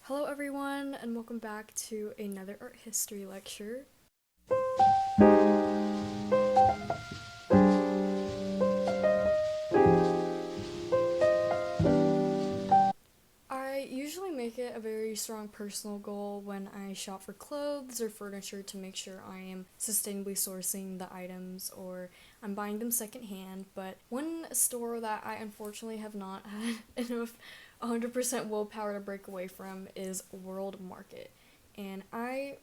Hello everyone, and welcome back to another art history lecture. I usually make it a very strong personal goal when I shop for clothes or furniture to make sure I am sustainably sourcing the items or I'm buying them secondhand, but one store that I unfortunately have not had enough 100% willpower to break away from is World Market. And I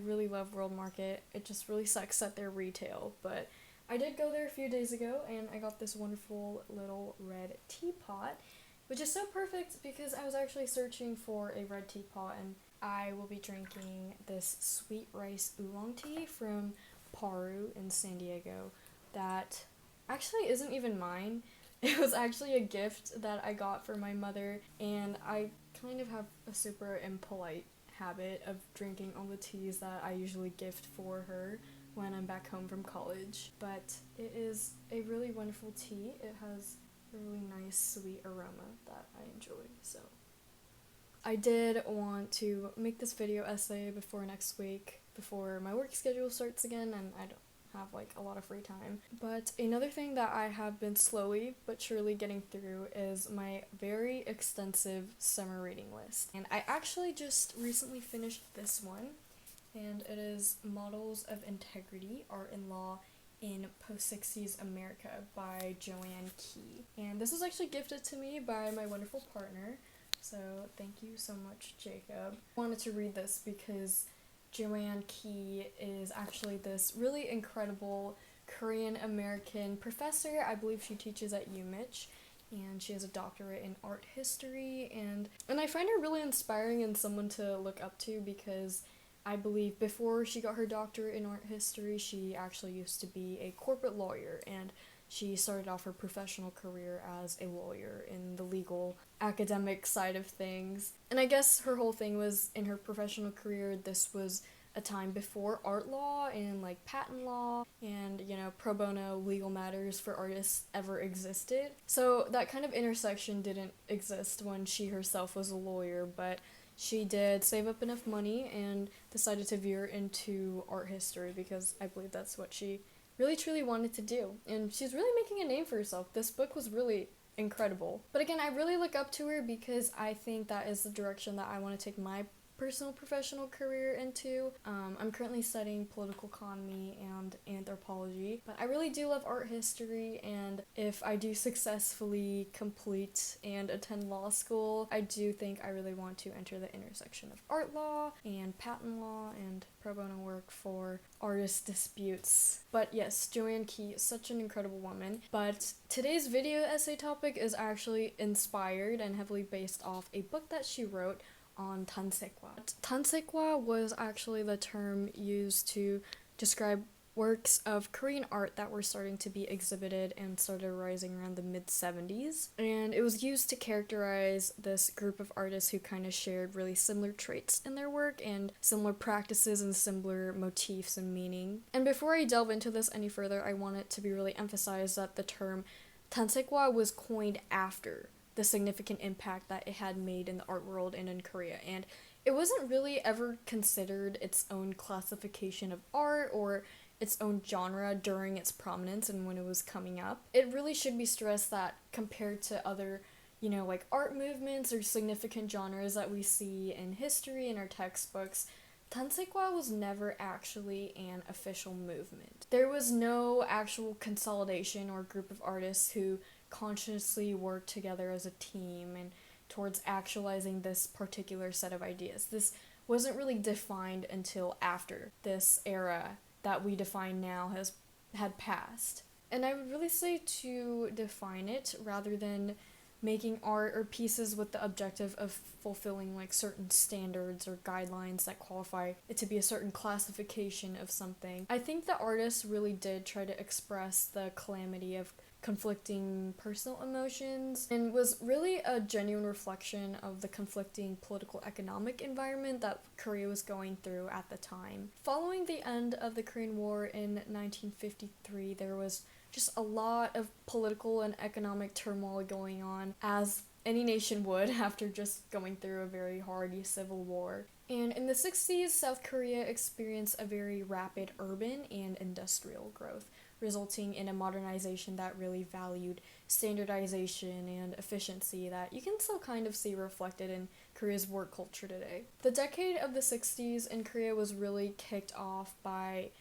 really love World Market. It just really sucks that they're retail, but I did go there a few days ago and I got this wonderful little red teapot, which is so perfect because I was actually searching for a red teapot and I will be drinking this sweet rice oolong tea from Paru in San Diego that actually isn't even mine. It was actually a gift that I got for my mother, and I kind of have a super impolite habit of drinking all the teas that I usually gift for her when I'm back home from college. But it is a really wonderful tea. It has a really nice sweet aroma that I enjoy. So I did want to make this video essay before next week, before my work schedule starts again and I don't have like a lot of free time. But another thing that I have been slowly but surely getting through is my very extensive summer reading list. And I actually just recently finished this one, and it is Models of Integrity, Art and Law in Post-60s America by Joanne Kee. And this was actually gifted to me by my wonderful partner, so thank you so much, Jacob. I wanted to read this because Joanne Kee is actually this really incredible Korean American professor. I believe she teaches at UMich, and she has a doctorate in art history, and I find her really inspiring and someone to look up to because I believe before she got her doctorate in art history, she actually used to be a corporate lawyer, and she started off her professional career as a lawyer in the legal academic side of things. And I guess her whole thing was in her professional career, this was a time before art law and like patent law and, pro bono legal matters for artists ever existed. So that kind of intersection didn't exist when she herself was a lawyer, but she did save up enough money and decided to veer into art history because I believe that's what she really truly wanted to do. And she's really making a name for herself. This book was really incredible. But again, I really look up to her because I think that is the direction that I want to take my personal professional career into. I'm currently studying political economy and anthropology, but I really do love art history, and if I do successfully complete and attend law school, I do think I really want to enter the intersection of art law and patent law and pro bono work for artist disputes. But yes, Joanne Kee is such an incredible woman. But today's video essay topic is actually inspired and heavily based off a book that she wrote on Tansaekhwa. Tansaekhwa was actually the term used to describe works of Korean art that were starting to be exhibited and started rising around the mid-70s. And it was used to characterize this group of artists who kind of shared really similar traits in their work and similar practices and similar motifs and meaning. And before I delve into this any further, I want it to be really emphasized that the term Tansaekhwa was coined after the significant impact that it had made in the art world and in Korea, and it wasn't really ever considered its own classification of art or its own genre during its prominence and when it was coming up. It really should be stressed that compared to other, like art movements or significant genres that we see in history in our textbooks, Tansaekhwa was never actually an official movement. There was no actual consolidation or group of artists who consciously worked together as a team and towards actualizing this particular set of ideas. This wasn't really defined until after this era that we define now had passed. And I would really say to define it rather than making art or pieces with the objective of fulfilling like certain standards or guidelines that qualify it to be a certain classification of something. I think the artists really did try to express the calamity of conflicting personal emotions and was really a genuine reflection of the conflicting political economic environment that Korea was going through at the time. Following the end of the Korean War in 1953, there was just a lot of political and economic turmoil going on as any nation would after just going through a very hard civil war. And in the 60s, South Korea experienced a very rapid urban and industrial growth, resulting in a modernization that really valued standardization and efficiency that you can still kind of see reflected in Korea's work culture today. The decade of the 60s in Korea was really kicked off by,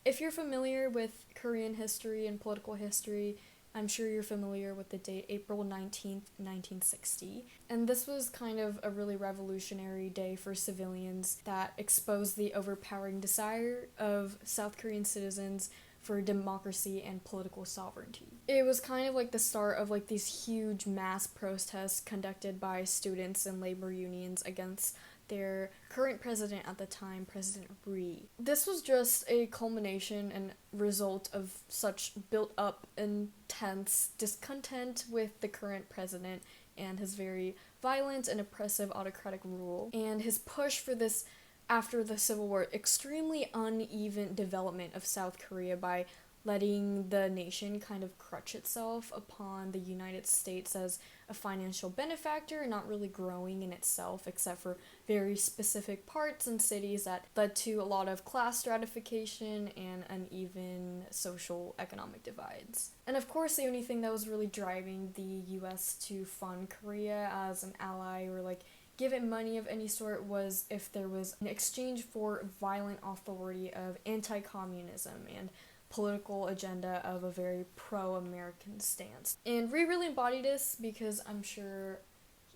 if you're familiar with Korean history and political history, I'm sure you're familiar with the date April 19th, 1960. And this was kind of a really revolutionary day for civilians that exposed the overpowering desire of South Korean citizens for democracy and political sovereignty. It was kind of like the start of like these huge mass protests conducted by students and labor unions against their current president at the time, President Ri. This was just a culmination and result of such built-up intense discontent with the current president and his very violent and oppressive autocratic rule, and his push for this, after the Civil War, extremely uneven development of South Korea by letting the nation kind of crutch itself upon the United States as a financial benefactor, not really growing in itself except for very specific parts and cities that led to a lot of class stratification and uneven social economic divides. And of course, the only thing that was really driving the US to fund Korea as an ally or like give it money of any sort was if there was an exchange for violent authority of anti-communism and political agenda of a very pro-American stance. And Ri really embodied this because I'm sure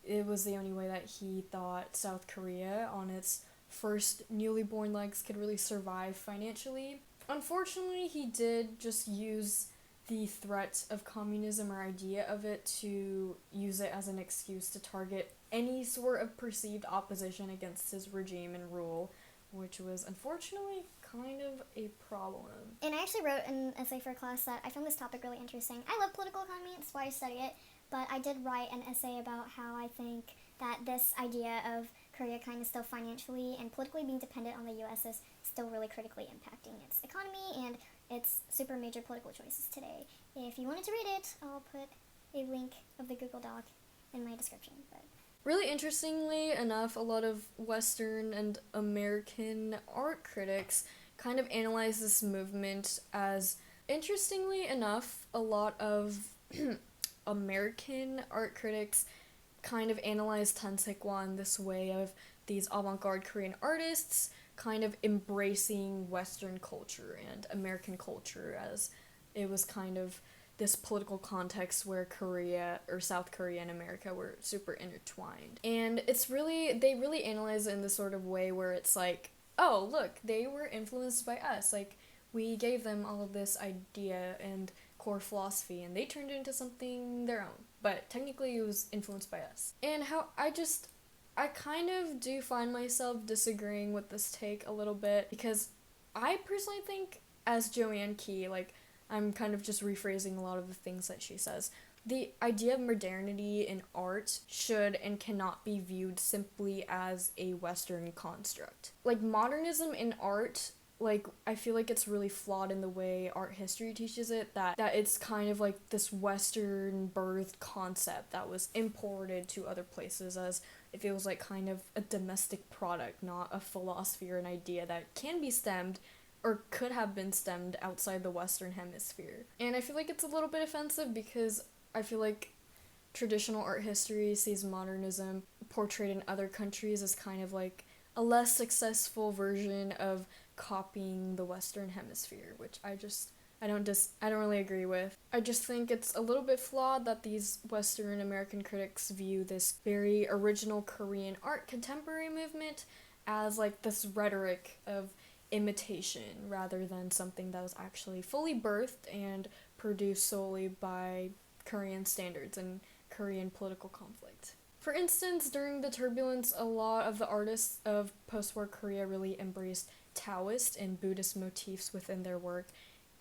it was the only way that he thought South Korea on its first newly born legs could really survive financially. Unfortunately, he did just use the threat of communism or idea of it to use it as an excuse to target any sort of perceived opposition against his regime and rule, which was unfortunately kind of a problem. And I actually wrote an essay for a class that I found this topic really interesting. I love political economy, that's why I study it, but I did write an essay about how I think that this idea of Korea kind of still financially and politically being dependent on the US is still really critically impacting its economy and its super major political choices today. If you wanted to read it, I'll put a link of the Google Doc in my description. But really interestingly enough, a lot of Western and American art critics kind of analyze this movement as, interestingly enough, a lot of American art critics kind of analyze Tansaekhwa in this way of these avant-garde Korean artists kind of embracing Western culture and American culture, as it was kind of this political context where Korea or South Korea and America were super intertwined. And they really analyze it in this sort of way where it's like, oh, look, they were influenced by us. Like, we gave them all of this idea and core philosophy, and they turned it into something their own. But technically, it was influenced by us. And how I kind of do find myself disagreeing with this take a little bit, because I personally think, as Joanne Kee, like, I'm kind of just rephrasing a lot of the things that she says. The idea of modernity in art should and cannot be viewed simply as a Western construct. Like, modernism in art, like, I feel like it's really flawed in the way art history teaches it, that it's kind of like this Western birthed concept that was imported to other places, as if it was like kind of a domestic product, not a philosophy or an idea that can be stemmed or could have been stemmed outside the Western hemisphere. And I feel like it's a little bit offensive because I feel like traditional art history sees modernism portrayed in other countries as kind of like a less successful version of copying the Western hemisphere, which I don't really agree with. I just think it's a little bit flawed that these Western American critics view this very original Korean art contemporary movement as like this rhetoric of imitation rather than something that was actually fully birthed and produced solely by Korean standards and Korean political conflict. For instance, during the turbulence, a lot of the artists of post-war Korea really embraced Taoist and Buddhist motifs within their work,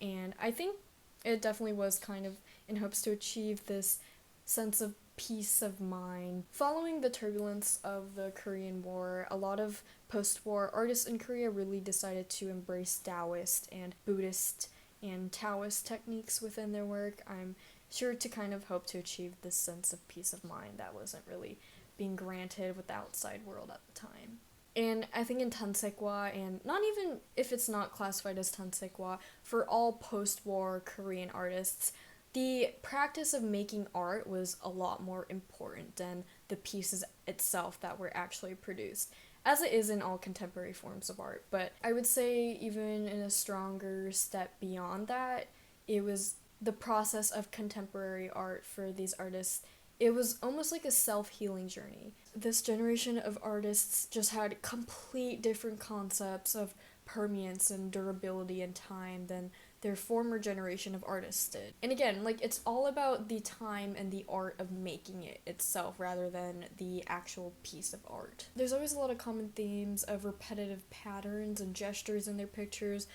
and I think it definitely was kind of in hopes to achieve this sense of peace of mind. Following the turbulence of the Korean War, a lot of post-war artists in Korea really decided to embrace Taoist and Buddhist and Taoist techniques within their work. I'm sure to kind of hope to achieve this sense of peace of mind that wasn't really being granted with the outside world at the time. And I think in Tansaekhwa, and not even if it's not classified as Tansaekhwa, for all post-war Korean artists, the practice of making art was a lot more important than the pieces itself that were actually produced, as it is in all contemporary forms of art. But I would say even in a stronger step beyond that, it was the process of contemporary art for these artists. It was almost like a self-healing journey. This generation of artists just had complete different concepts of permanence and durability and time than their former generation of artists did. And again, like, it's all about the time and the art of making it itself rather than the actual piece of art. There's always a lot of common themes of repetitive patterns and gestures in their pictures,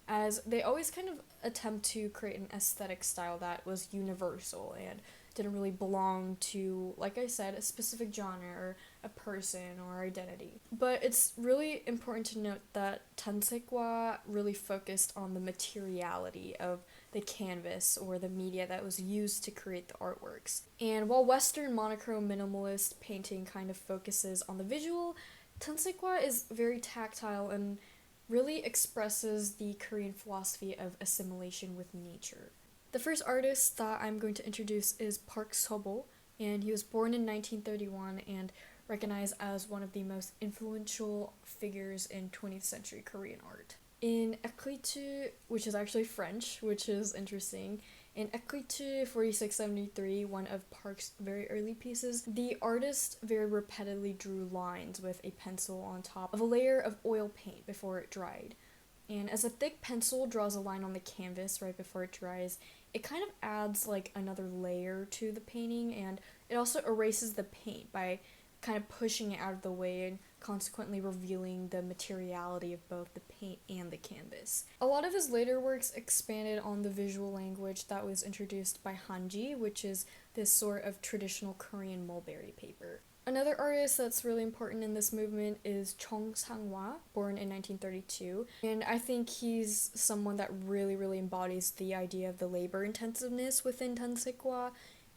as they always kind of attempt to create an aesthetic style that was universal and didn't really belong to, like I said, a specific genre or a person or identity. But it's really important to note that Tansaekhwa really focused on the materiality of the canvas or the media that was used to create the artworks. And while Western monochrome minimalist painting kind of focuses on the visual, Tansaekhwa is very tactile and really expresses the Korean philosophy of assimilation with nature. The first artist that I'm going to introduce is Park Sobo, and he was born in 1931 and recognized as one of the most influential figures in 20th century Korean art. In Écriture, which is actually French, which is interesting, in Écriture 4673, one of Park's very early pieces, the artist very repetitively drew lines with a pencil on top of a layer of oil paint before it dried. And as a thick pencil draws a line on the canvas right before it dries, it kind of adds like another layer to the painting, and it also erases the paint by kind of pushing it out of the way and consequently revealing the materiality of both the paint and the canvas. A lot of his later works expanded on the visual language that was introduced by Hanji, which is this sort of traditional Korean mulberry paper. Another artist that's really important in this movement is Joan Kee, born in 1932, and I think he's someone that really embodies the idea of the labor intensiveness within Tansaekhwa,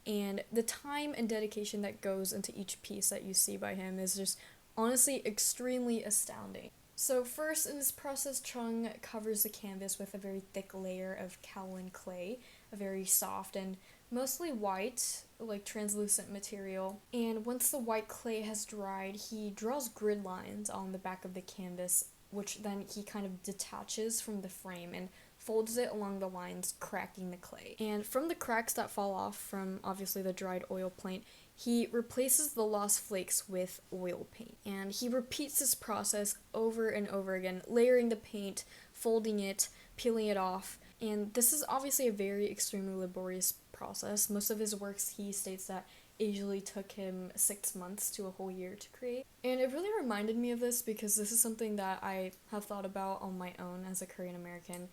and the time and dedication that goes into each piece that you see by him is just honestly extremely astounding. So first in this process, Chung covers the canvas with a very thick layer of kaolin clay, a very soft and mostly white, like translucent material. And once the white clay has dried, he draws grid lines on the back of the canvas, which then he kind of detaches from the frame and folds it along the lines, cracking the clay. And from the cracks that fall off from obviously the dried oil paint, he replaces the lost flakes with oil paint. And he repeats this process over and over again, layering the paint, folding it, peeling it off. And this is obviously a very extremely laborious process. Most of his works, he states that it usually took him 6 months to a whole year to create. And it really reminded me of this because this is something that I have thought about on my own as a Korean American.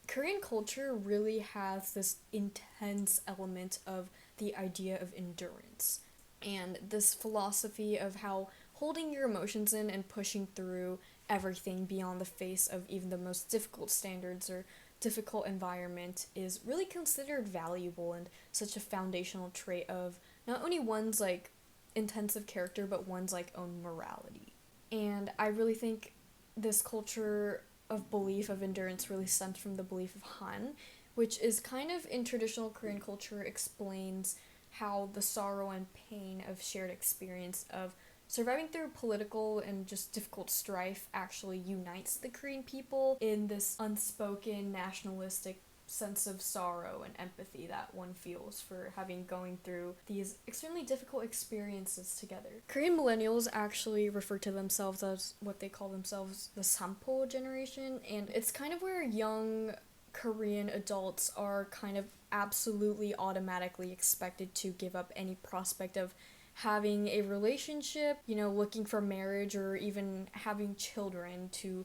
Korean culture really has this intense element of the idea of endurance and this philosophy of how holding your emotions in and pushing through everything beyond the face of even the most difficult standards or difficult environment is really considered valuable and such a foundational trait of not only one's like intensive character but one's like own morality. And I really think this culture of belief of endurance really stems from the belief of Han, which is kind of in traditional Korean culture explains how the sorrow and pain of shared experience of surviving through political and just difficult strife actually unites the Korean people in this unspoken nationalistic sense of sorrow and empathy that one feels for having going through these extremely difficult experiences together. Korean millennials actually refer to themselves as what they call themselves the Sampo generation, and it's kind of where young Korean adults are kind of absolutely automatically expected to give up any prospect of having a relationship, looking for marriage or even having children to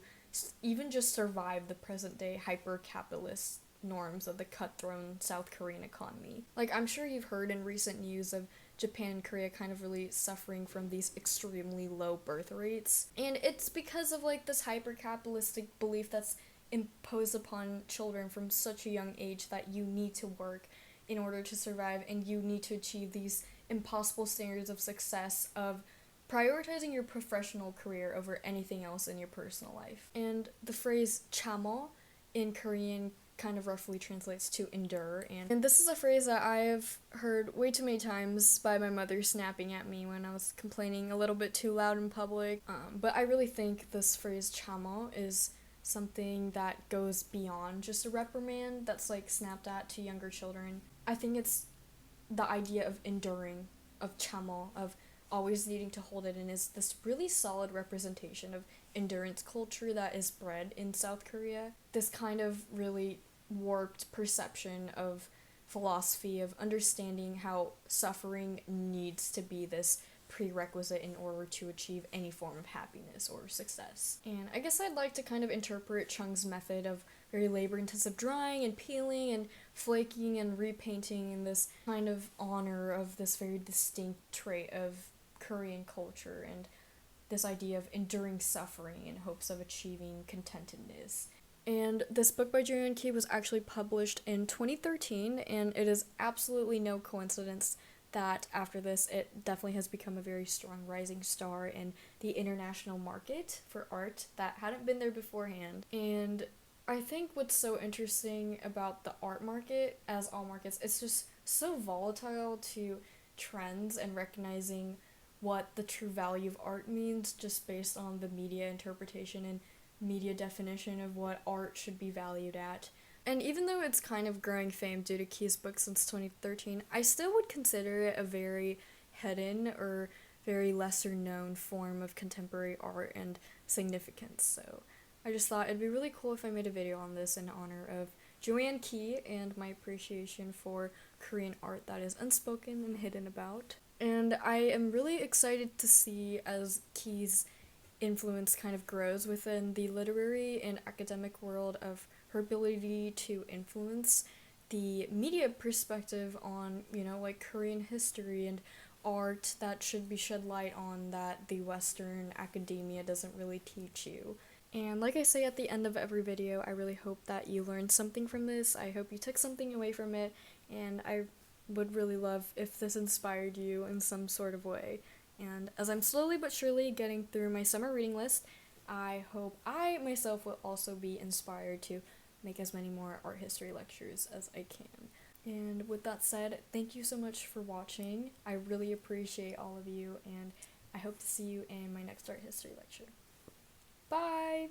even just survive the present day hyper-capitalist norms of the cutthroat South Korean economy. Like, I'm sure you've heard in recent news of Japan and Korea kind of really suffering from these extremely low birth rates. And it's because of like this hyper-capitalistic belief that's imposed upon children from such a young age that you need to work in order to survive, and you need to achieve these impossible standards of success of prioritizing your professional career over anything else in your personal life. And the phrase chamo in Korean kind of roughly translates to endure, and this is a phrase that I have heard way too many times by my mother snapping at me when I was complaining a little bit too loud in public. But I really think this phrase chamo is something that goes beyond just a reprimand that's like snapped at to younger children. I think it's the idea of enduring, of chamo, of always needing to hold it in, is this really solid representation of endurance culture that is bred in South Korea. This kind of really warped perception of philosophy, of understanding how suffering needs to be this prerequisite in order to achieve any form of happiness or success. And I guess I'd like to kind of interpret Chung's method of very labor-intensive drying and peeling and flaking and repainting in this kind of honor of this very distinct trait of Korean culture and this idea of enduring suffering in hopes of achieving contentedness. And this book by Joanne Kee was actually published in 2013, and it is absolutely no coincidence that after this it definitely has become a very strong rising star in the international market for art that hadn't been there beforehand. And I think what's so interesting about the art market, as all markets, it's just so volatile to trends and recognizing what the true value of art means just based on the media interpretation and media definition of what art should be valued at. And even though it's kind of growing fame due to Kee's book since 2013, I still would consider it a very hidden or very lesser known form of contemporary art and significance. So I just thought it'd be really cool if I made a video on this in honor of Joanne Kee and my appreciation for Korean art that is unspoken and hidden about. And I am really excited to see as Kee's influence kind of grows within the literary and academic world, of her ability to influence the media perspective on, like Korean history and art that should be shed light on that the Western academia doesn't really teach you. And like I say at the end of every video, I really hope that you learned something from this. I hope you took something away from it, and I would really love if this inspired you in some sort of way. And as I'm slowly but surely getting through my summer reading list, I hope I myself will also be inspired to make as many more art history lectures as I can. And with that said, thank you so much for watching. I really appreciate all of you, and I hope to see you in my next art history lecture. Bye!